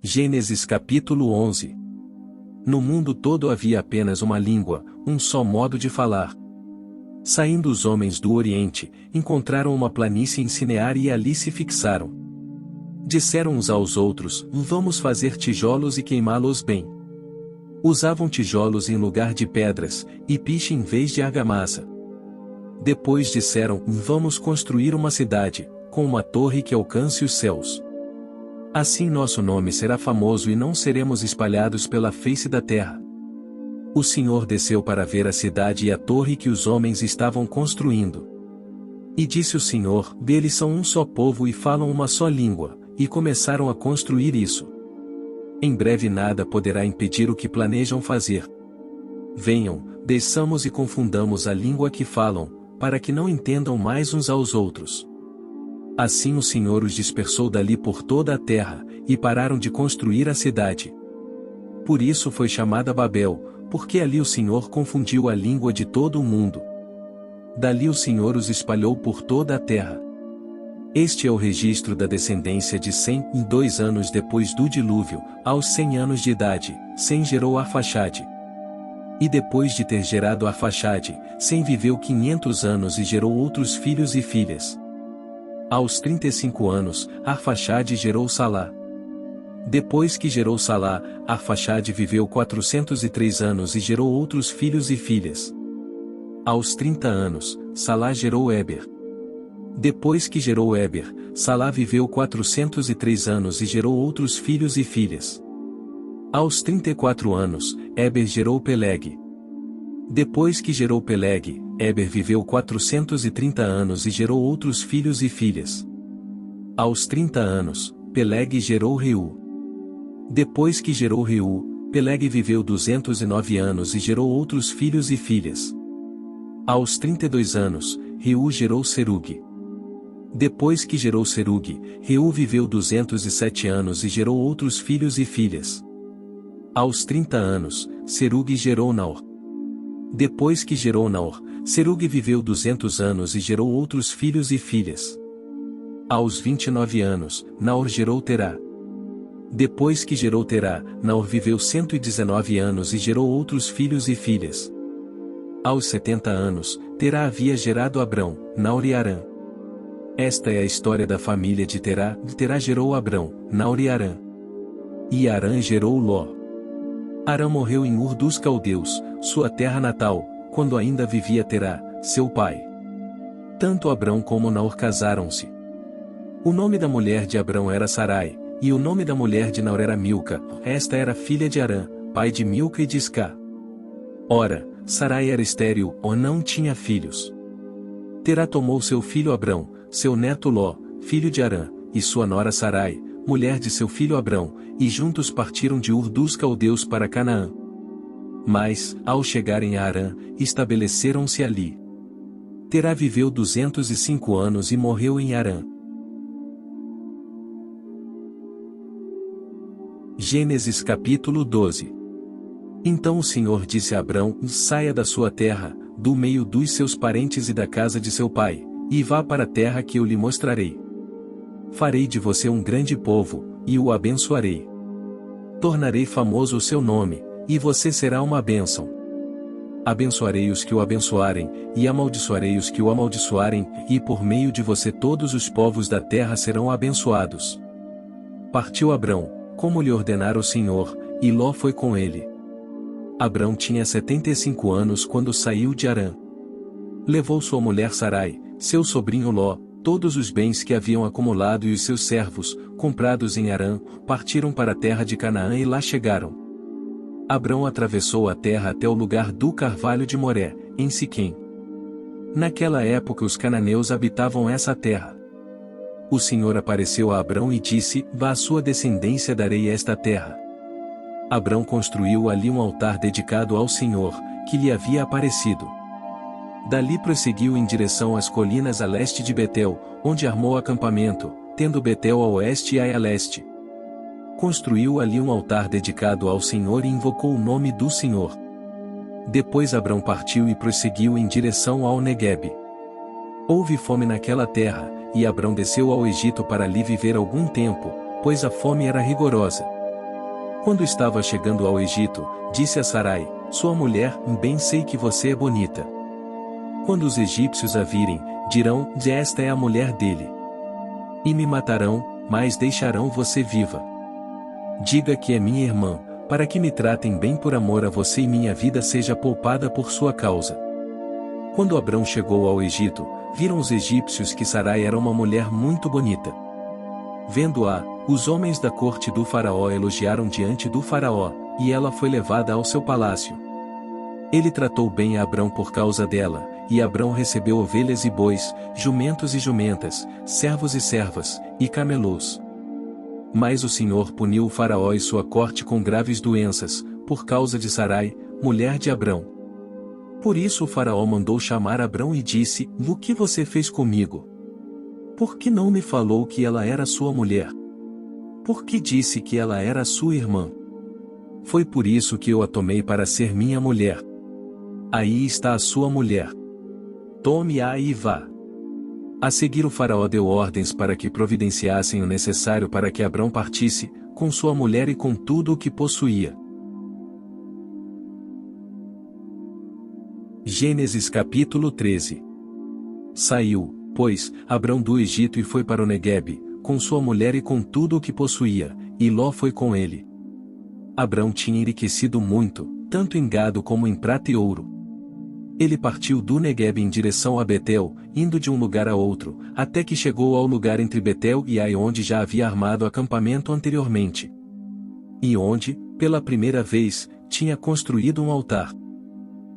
Gênesis capítulo 11. No mundo todo havia apenas uma língua, um só modo de falar. Saindo os homens do Oriente, encontraram uma planície em Sinear e ali se fixaram. Disseram uns aos outros: vamos fazer tijolos e queimá-los bem. Usavam tijolos em lugar de pedras, e piche em vez de argamassa. Depois disseram: vamos construir uma cidade, com uma torre que alcance os céus. Assim nosso nome será famoso e não seremos espalhados pela face da terra. O Senhor desceu para ver a cidade e a torre que os homens estavam construindo. E disse o Senhor: eles são um só povo e falam uma só língua, e começaram a construir isso. Em breve nada poderá impedir o que planejam fazer. Venham, desçamos e confundamos a língua que falam, para que não entendam mais uns aos outros. Assim o Senhor os dispersou dali por toda a terra, e pararam de construir a cidade. Por isso foi chamada Babel, porque ali o Senhor confundiu a língua de todo o mundo. Dali o Senhor os espalhou por toda a terra. Este é o registro da descendência de Sem. 2 anos depois do dilúvio, aos 100 anos de idade, Sem gerou Arfaxade. E depois de ter gerado Arfaxade, Sem viveu 500 anos e gerou outros filhos e filhas. Aos 35 anos, Arfaxade gerou Salá. Depois que gerou Salá, Arfaxade viveu 403 anos e gerou outros filhos e filhas. Aos 30 anos, Salá gerou Éber. Depois que gerou Éber, Salá viveu 403 anos e gerou outros filhos e filhas. Aos 34 anos, Éber gerou Peleg. Depois que gerou Peleg, Éber viveu 430 anos e gerou outros filhos e filhas. Aos 30 anos, Peleg gerou Reu. Depois que gerou Reu, Peleg viveu 209 anos e gerou outros filhos e filhas. Aos 32 anos, Reu gerou Serug. Depois que gerou Serug, Reu viveu 207 anos e gerou outros filhos e filhas. Aos 30 anos, Serug gerou Naor. Depois que gerou Naor, Serug viveu 200 anos e gerou outros filhos e filhas. Aos 29 anos, Naor gerou Terá. Depois que gerou Terá, Naor viveu 119 anos e gerou outros filhos e filhas. Aos 70 anos, Terá havia gerado Abrão, Naor e Harã. Esta é a história da família de Terá. Terá gerou Abrão, Naor e Harã. E Harã gerou Ló. Harã morreu em Ur dos Caldeus, sua terra natal, quando ainda vivia Terá, seu pai. Tanto Abrão como Naor casaram-se. O nome da mulher de Abrão era Sarai, e o nome da mulher de Naor era Milca. Esta era filha de Harã, pai de Milca e de Isca. Ora, Sarai era estéril, ou não tinha filhos. Terá tomou seu filho Abrão, seu neto Ló, filho de Harã, e sua nora Sarai, mulher de seu filho Abrão, e juntos partiram de Ur dos Caldeus para Canaã. Mas, ao chegarem a Harã, estabeleceram-se ali. Terá viveu 205 anos e morreu em Harã. Gênesis capítulo 12. Então o Senhor disse a Abrão: saia da sua terra, do meio dos seus parentes e da casa de seu pai, e vá para a terra que eu lhe mostrarei. Farei de você um grande povo, e o abençoarei. Tornarei famoso o seu nome, e você será uma bênção. Abençoarei os que o abençoarem, e amaldiçoarei os que o amaldiçoarem, e por meio de você todos os povos da terra serão abençoados. Partiu Abrão, como lhe ordenara o Senhor, e Ló foi com ele. Abrão tinha 75 anos quando saiu de Harã. Levou sua mulher Sarai, seu sobrinho Ló, todos os bens que haviam acumulado e os seus servos, comprados em Harã, partiram para a terra de Canaã e lá chegaram. Abrão atravessou a terra até o lugar do Carvalho de Moré, em Siquém. Naquela época os cananeus habitavam essa terra. O Senhor apareceu a Abrão e disse: vá à sua descendência darei esta terra. Abrão construiu ali um altar dedicado ao Senhor, que lhe havia aparecido. Dali prosseguiu em direção às colinas a leste de Betel, onde armou acampamento, tendo Betel a oeste e Ai a leste. Construiu ali um altar dedicado ao Senhor e invocou o nome do Senhor. Depois Abrão partiu e prosseguiu em direção ao Neguebe. Houve fome naquela terra, e Abrão desceu ao Egito para ali viver algum tempo, pois a fome era rigorosa. Quando estava chegando ao Egito, disse a Sarai, sua mulher, bem sei que você é bonita. Quando os egípcios a virem, dirão, esta é a mulher dele. E me matarão, mas deixarão você viva. Diga que é minha irmã, para que me tratem bem por amor a você e minha vida seja poupada por sua causa. Quando Abrão chegou ao Egito, viram os egípcios que Sarai era uma mulher muito bonita. Vendo-a, os homens da corte do faraó elogiaram diante do faraó, e ela foi levada ao seu palácio. Ele tratou bem a Abrão por causa dela, e Abrão recebeu ovelhas e bois, jumentos e jumentas, servos e servas, e camelôs. Mas o Senhor puniu o faraó e sua corte com graves doenças, por causa de Sarai, mulher de Abrão. Por isso o faraó mandou chamar Abrão e disse, o que você fez comigo? Por que não me falou que ela era sua mulher? Por que disse que ela era sua irmã? Foi por isso que eu a tomei para ser minha mulher. Aí está a sua mulher. Tome-a e vá. A seguir o faraó deu ordens para que providenciassem o necessário para que Abrão partisse, com sua mulher e com tudo o que possuía. Gênesis capítulo 13. Saiu, pois, Abrão do Egito e foi para o Neguebe, com sua mulher e com tudo o que possuía, e Ló foi com ele. Abrão tinha enriquecido muito, tanto em gado como em prata e ouro. Ele partiu do Neguebe em direção a Betel, indo de um lugar a outro, até que chegou ao lugar entre Betel e Ai onde já havia armado acampamento anteriormente. E onde, pela primeira vez, tinha construído um altar.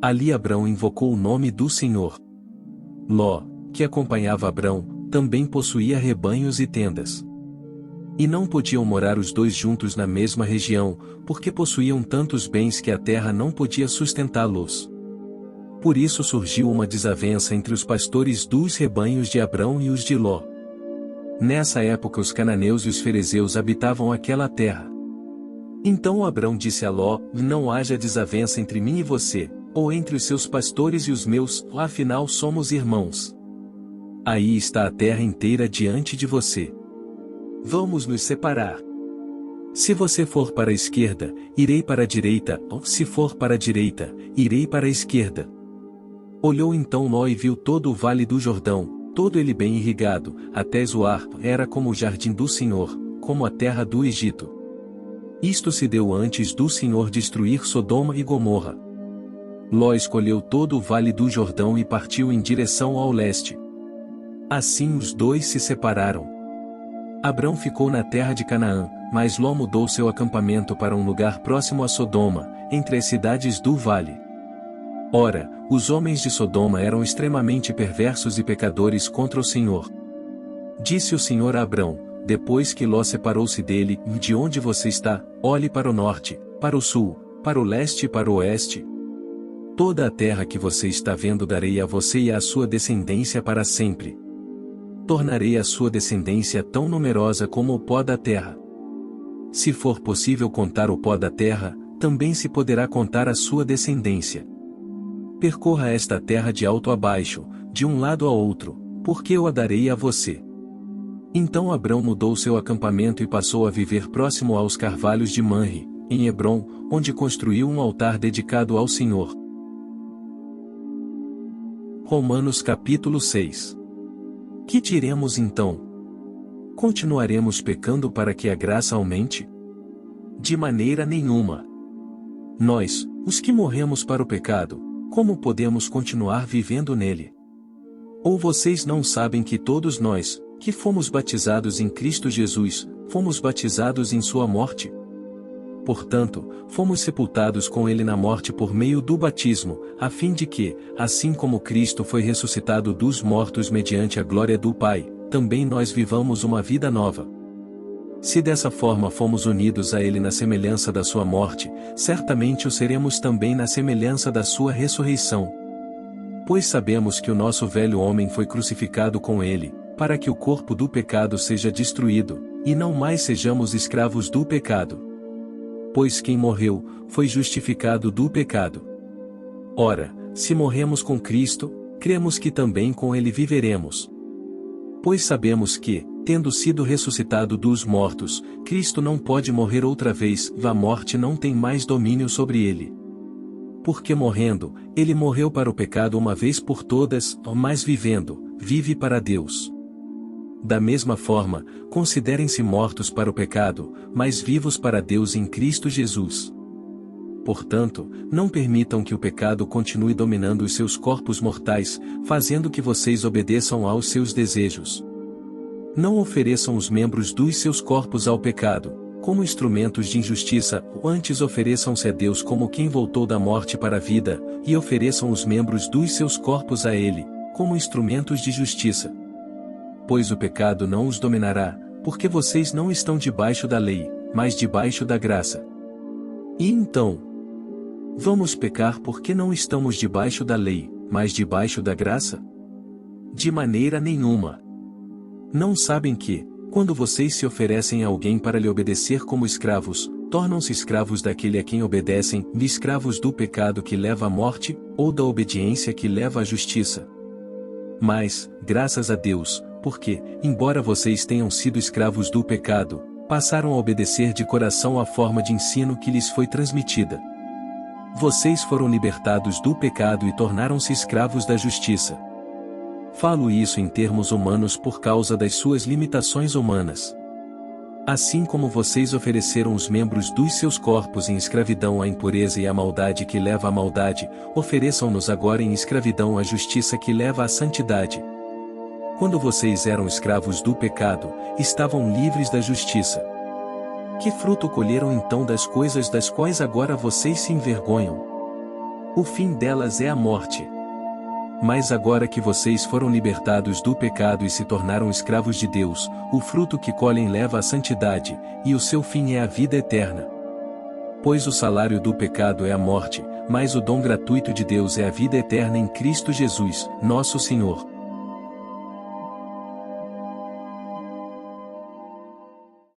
Ali Abrão invocou o nome do Senhor. Ló, que acompanhava Abrão, também possuía rebanhos e tendas. E não podiam morar os dois juntos na mesma região, porque possuíam tantos bens que a terra não podia sustentá-los. Por isso surgiu uma desavença entre os pastores dos rebanhos de Abrão e os de Ló. Nessa época os cananeus e os ferezeus habitavam aquela terra. Então Abrão disse a Ló, não haja desavença entre mim e você, ou entre os seus pastores e os meus, afinal somos irmãos. Aí está a terra inteira diante de você. Vamos nos separar. Se você for para a esquerda, irei para a direita, ou se for para a direita, irei para a esquerda. Olhou então Ló e viu todo o vale do Jordão, todo ele bem irrigado, até Zoar, era como o jardim do Senhor, como a terra do Egito. Isto se deu antes do Senhor destruir Sodoma e Gomorra. Ló escolheu todo o vale do Jordão e partiu em direção ao leste. Assim os dois se separaram. Abrão ficou na terra de Canaã, mas Ló mudou seu acampamento para um lugar próximo a Sodoma, entre as cidades do vale. Ora, os homens de Sodoma eram extremamente perversos e pecadores contra o Senhor. Disse o Senhor a Abrão, depois que Ló separou-se dele, de onde você está, olhe para o norte, para o sul, para o leste e para o oeste. Toda a terra que você está vendo darei a você e à sua descendência para sempre. Tornarei a sua descendência tão numerosa como o pó da terra. Se for possível contar o pó da terra, também se poderá contar a sua descendência. Percorra esta terra de alto a baixo, de um lado a outro, porque eu a darei a você. Então Abrão mudou seu acampamento e passou a viver próximo aos carvalhos de Manre, em Hebrom, onde construiu um altar dedicado ao Senhor. Romanos capítulo 6. Que diremos então? Continuaremos pecando para que a graça aumente? De maneira nenhuma. Nós, os que morremos para o pecado, como podemos continuar vivendo nele? Ou vocês não sabem que todos nós, que fomos batizados em Cristo Jesus, fomos batizados em sua morte? Portanto, fomos sepultados com ele na morte por meio do batismo, a fim de que, assim como Cristo foi ressuscitado dos mortos mediante a glória do Pai, também nós vivamos uma vida nova. Se dessa forma fomos unidos a ele na semelhança da sua morte, certamente o seremos também na semelhança da sua ressurreição. Pois sabemos que o nosso velho homem foi crucificado com ele, para que o corpo do pecado seja destruído, e não mais sejamos escravos do pecado. Pois quem morreu, foi justificado do pecado. Ora, se morremos com Cristo, cremos que também com ele viveremos. Pois sabemos que, Tendo sido ressuscitado dos mortos, Cristo não pode morrer outra vez, a morte não tem mais domínio sobre ele. Porque morrendo, ele morreu para o pecado uma vez por todas, mas vivendo, vive para Deus. Da mesma forma, considerem-se mortos para o pecado, mas vivos para Deus em Cristo Jesus. Portanto, não permitam que o pecado continue dominando os seus corpos mortais, fazendo que vocês obedeçam aos seus desejos. Não ofereçam os membros dos seus corpos ao pecado, como instrumentos de injustiça, antes ofereçam-se a Deus como quem voltou da morte para a vida, e ofereçam os membros dos seus corpos a Ele, como instrumentos de justiça. Pois o pecado não os dominará, porque vocês não estão debaixo da lei, mas debaixo da graça. E então, vamos pecar porque não estamos debaixo da lei, mas debaixo da graça? De maneira nenhuma. Não sabem que, quando vocês se oferecem a alguém para lhe obedecer como escravos, tornam-se escravos daquele a quem obedecem, escravos do pecado que leva à morte, ou da obediência que leva à justiça. Mas, graças a Deus, porque, embora vocês tenham sido escravos do pecado, passaram a obedecer de coração à forma de ensino que lhes foi transmitida. Vocês foram libertados do pecado e tornaram-se escravos da justiça. Falo isso em termos humanos por causa das suas limitações humanas. Assim como vocês ofereceram os membros dos seus corpos em escravidão à impureza e à maldade que leva à maldade, ofereçam-nos agora em escravidão à justiça que leva à santidade. Quando vocês eram escravos do pecado, estavam livres da justiça. Que fruto colheram então das coisas das quais agora vocês se envergonham? O fim delas é a morte. Mas agora que vocês foram libertados do pecado e se tornaram escravos de Deus, o fruto que colhem leva à santidade, e o seu fim é a vida eterna. Pois o salário do pecado é a morte, mas o dom gratuito de Deus é a vida eterna em Cristo Jesus, nosso Senhor.